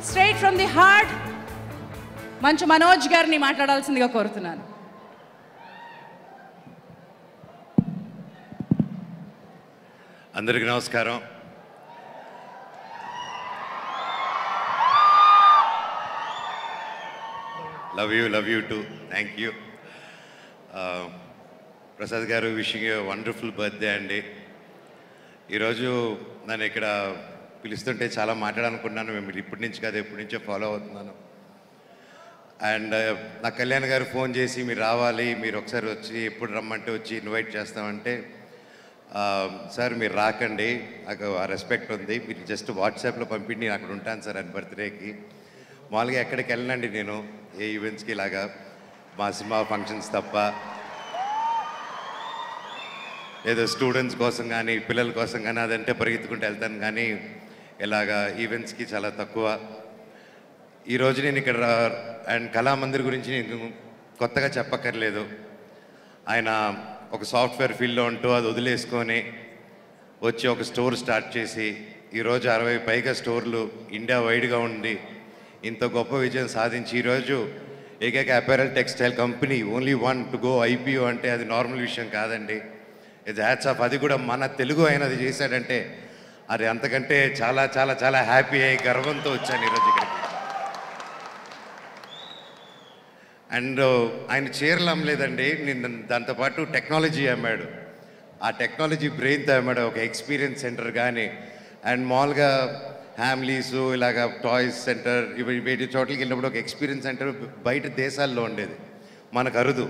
Straight from the heart Manchu Manoj గారిని మాట్లాడాల్సిందిగా కోరుతున్నాను. అందరికీ నమస్కారం. Love you to thank you. Prasad గారు, విషింగ్ యూ వండర్ఫుల్ బర్త్డే అండి. ఈరోజు నన్ను ఇక్కడ పిలుస్తుంటే చాలా మాట్లాడాలనుకున్నాను. మేము ఇప్పటి నుంచి కాదు, ఎప్పటి నుంచో ఫాలో అవుతున్నాను. అండ్ నా కళ్యాణ్ గారు ఫోన్ చేసి మీరు రావాలి, మీరు ఒకసారి వచ్చి ఎప్పుడు రమ్మంటే వచ్చి ఇన్వైట్ చేస్తామంటే, సార్ మీరు రాకండి, నాకు ఆ రెస్పెక్ట్ ఉంది, మీరు జస్ట్ వాట్సాప్లో పంపిండి నేను అక్కడ ఉంటాను సార్ అని బర్త్డేకి. మామూలుగా ఎక్కడికి వెళ్ళనండి నేను, ఏ ఈవెంట్స్కి ఇలాగా మా సినిమా ఫంక్షన్స్ తప్ప. ఏదో స్టూడెంట్స్ కోసం కానీ పిల్లల కోసం కానీ అదంటే పరిగెత్తుకుంటూ వెళ్తాను, కానీ ఇలాగా ఈవెంట్స్కి చాలా తక్కువ. ఈరోజు నేను ఇక్కడ అండ్ కళామందిర్ గురించి నేను కొత్తగా చెప్పక్కర్లేదు. ఆయన ఒక సాఫ్ట్వేర్ ఫీల్డ్లో ఉంటూ అది వదిలేసుకొని వచ్చి ఒక స్టోర్ స్టార్ట్ చేసి ఈరోజు 60 పైగా స్టోర్లు ఇండియా వైడ్గా ఉండి ఇంత గొప్ప విజయం సాధించి ఈరోజు ఏకైక apparel textile company only one to go IPO అంటే అది నార్మల్ విషయం కాదండి. ఇది హ్యాట్స్ ఆఫ్. అది కూడా మన తెలుగు అయినది చేశాడంటే అది అంతకంటే చాలా చాలా చాలా హ్యాపీ అయ్యి గర్వంతో వచ్చాను ఈరోజు ఇక్కడికి. అండ్ ఆయన చీరలు అమ్మలేదండి, నేను దాంతోపాటు టెక్నాలజీ అమ్మాడు. ఆ టెక్నాలజీ బ్రెయిన్తో అమ్మాడు. ఒక ఎక్స్పీరియన్స్ సెంటర్ కానీ అండ్ మామూలుగా హ్యామ్లీసు ఇలాగ టాయ్స్ సెంటర్ వీటి చోట్లకి వెళ్ళినప్పుడు ఒక ఎక్స్పీరియన్స్ సెంటర్ బయట దేశాల్లో ఉండేది, మనకు అరుదు.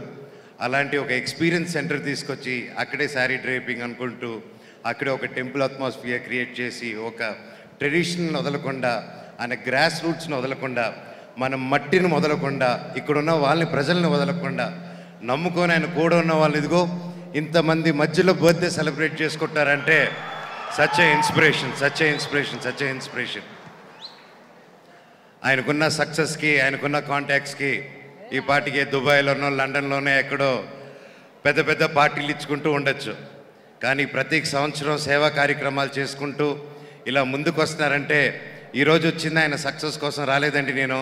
అలాంటి ఒక ఎక్స్పీరియన్స్ సెంటర్ తీసుకొచ్చి అక్కడే శారీ డ్రేపింగ్ అనుకుంటూ అక్కడే ఒక టెంపుల్ అట్మాస్ఫియర్ క్రియేట్ చేసి ఒక ట్రెడిషన్ వదలకుండా, ఆయన గ్రాస్ రూట్స్ని వదలకుండా, మన మట్టిని వదలకుండా, ఇక్కడున్న వాళ్ళని ప్రజల్ని వదలకుండా నమ్ముకొని ఆయన కూడా ఉన్న వాళ్ళు ఇదిగో ఇంతమంది మధ్యలో బర్త్డే సెలబ్రేట్ చేసుకుంటారంటే సచ్ ఏ ఇన్స్పిరేషన్. ఆయనకున్న సక్సెస్కి, ఆయనకున్న కాంటాక్ట్స్కి ఈ పార్టీకి దుబాయ్లోనో లండన్లోనే ఎక్కడో పెద్ద పెద్ద పార్టీలు ఇచ్చుకుంటూ ఉండొచ్చు, కానీ ప్రతి సంవత్సరం సేవా కార్యక్రమాలు చేసుకుంటూ ఇలా ముందుకు వస్తున్నారంటే ఈరోజు వచ్చింది ఆయన సక్సెస్ కోసం రాలేదండి, నేను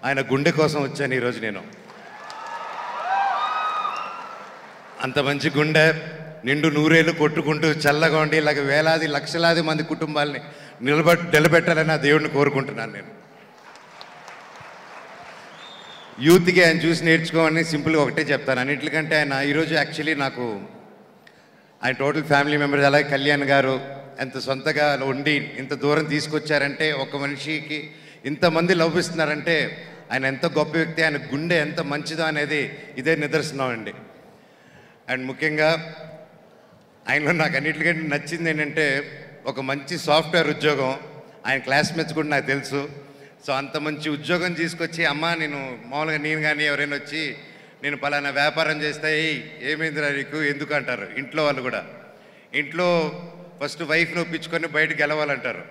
ఆయన గుండె కోసం వచ్చాను ఈరోజు. నేను అంత మంచి గుండె నిండు నూరేళ్ళు కొట్టుకుంటూ చల్లగా ఉండి ఇలాగ వేలాది లక్షలాది మంది కుటుంబాలని నిలబెట్టాలని ఆ దేవుడిని కోరుకుంటున్నాను. నేను యూత్కి ఆయన చూసి నేర్చుకోమని సింపుల్గా ఒకటే చెప్తాను. అన్నింటికంటే ఆయన ఈరోజు యాక్చువల్లీ నాకు ఆయన టోటల్ ఫ్యామిలీ మెంబర్స్ అలాగే కళ్యాణ్ గారు ఎంత సొంతగా ఉండి ఇంత దూరం తీసుకొచ్చారంటే, ఒక మనిషికి ఇంతమంది లవ్ ఇస్తున్నారంటే ఆయన ఎంత గొప్ప వ్యక్తి, ఆయన గుండె ఎంత మంచిదో అనేది ఇదే నిదర్శనం అండి. అండ్ ముఖ్యంగా ఆయనలో నాకు అన్నిటికంటే నచ్చింది ఏంటంటే ఒక మంచి సాఫ్ట్వేర్ ఉద్యోగం. ఆయన క్లాస్మేట్స్ కూడా నాకు తెలుసు. సో అంత మంచి ఉద్యోగం తీసుకొచ్చి అమ్మ నేను మామూలుగా నేను కానీ ఎవరైనా వచ్చి నేను పలానా వ్యాపారం చేస్తే ఏమైందిరా నీకు ఎందుకు అంటారు ఇంట్లో వాళ్ళు కూడా. ఇంట్లో ఫస్ట్ వైఫ్ని ఒప్పించుకొని బయటకు గెలవాలంటారు.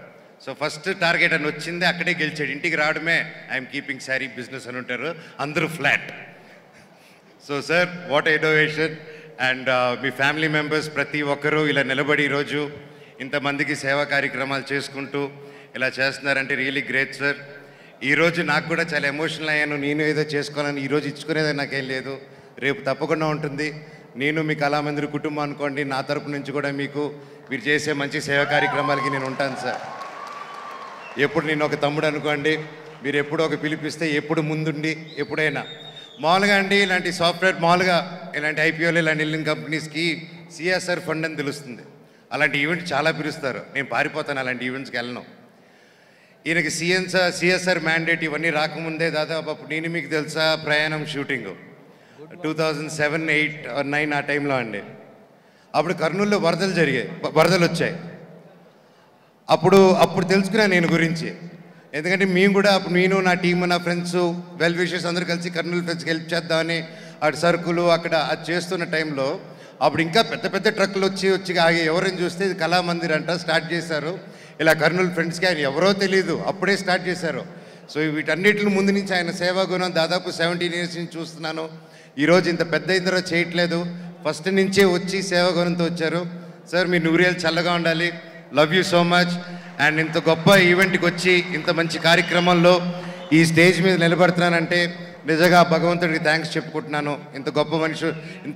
సో ఫస్ట్ టార్గెట్ అని వచ్చింది, అక్కడే గెలిచాడు. ఇంటికి రావడమే ఐఎమ్ కీపింగ్ శారీ బిజినెస్ అని ఉంటారు, అందరూ flat. So sir what innovation. And me family members ప్రతి ఒక్కరూ ఇలా నిలబడి ఈరోజు ఇంతమందికి సేవా కార్యక్రమాలు చేసుకుంటూ ఇలా చేస్తున్నారంటే రియలీ గ్రేట్ సార్. ఈరోజు నాకు కూడా చాలా ఎమోషనల్ అయ్యాను. నేను ఏదో చేసుకోవాలని ఈరోజు ఇచ్చుకునేది నాకేం లేదు, రేపు తప్పకుండా ఉంటుంది. నేను మీ కళామందిర్ కుటుంబం అనుకోండి, నా తరపు నుంచి కూడా మీకు మీరు చేసే మంచి సేవా కార్యక్రమాలకి నేను ఉంటాను సార్. ఎప్పుడు నేను ఒక తమ్ముడు అనుకోండి, మీరు ఎప్పుడు ఒక పిలిపిస్తే ఎప్పుడు ముందుండి ఎప్పుడైనా మామూలుగా అండి ఇలాంటి సాఫ్ట్వేర్ మామూలుగా ఇలాంటి IPOలు ఇలాంటి వెళ్ళిన కంపెనీస్కి CSR ఫండ్ అని తెలుస్తుంది. అలాంటి ఈవెంట్ చాలా పిలుస్తారు, నేను పారిపోతాను, అలాంటి ఈవెంట్స్కి వెళ్ళను. ఈయనకి CSR మ్యాండేట్ ఇవన్నీ రాకముందే దాదాపు అప్పుడు నేను మీకు తెలుసా ప్రయాణం షూటింగ్ 2007, 8 or 9 ఆ టైంలో అండి. అప్పుడు కర్నూలులో వరదలు వచ్చాయి. అప్పుడు తెలుసుకున్నాను నేను గురించి. ఎందుకంటే మేము కూడా అప్పుడు నేను నా టీము నా ఫ్రెండ్స్ వెల్ విషర్స్ అందరూ కలిసి కర్నూలు ఫ్రెండ్స్కి హెల్ప్ చేద్దామని అటు సరుకులు అక్కడ అది చేస్తున్న టైంలో అప్పుడు ఇంకా పెద్ద పెద్ద ట్రక్కులు వచ్చి ఆగి ఎవరైనా చూస్తే ఇది కళామందిర్ అంట స్టార్ట్ చేశారు. ఇలా కర్నూలు ఫ్రెండ్స్కి ఆయన ఎవరో తెలియదు, అప్పుడే స్టార్ట్ చేశారు. సో వీటన్నిటిని ముందు నుంచి ఆయన సేవా గుణం దాదాపు 17 years నుంచి చూస్తున్నాను. ఈరోజు ఇంత పెద్ద ఇందరూ చేయట్లేదు, ఫస్ట్ నుంచే వచ్చి సేవా గుణంతో వచ్చారు. సార్ మీ నూరేళ్ళు చల్లగా ఉండాలి. Love you so much. And ఇంత గొప్ప ఈవెంట్కి వచ్చి ఇంత మంచి కార్యక్రమంలో ఈ స్టేజ్ మీద నిలబడుతున్నానంటే నిజంగా భగవంతుడికి థ్యాంక్స్ చెప్పుకుంటున్నాను. ఇంత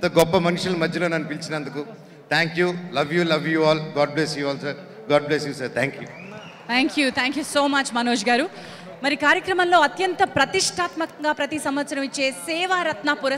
గొప్ప మనుషుల మధ్యలో నన్ను పిలిచినందుకు thank you. Love you all. God bless you all sir. God bless you sir. Thank you so much Manoj garu. మరి కార్యక్రమంలో అత్యంత ప్రతిష్టాత్మకంగా ప్రతి సంవత్సరం ఇచ్చే సేవారత్న పురస్కారం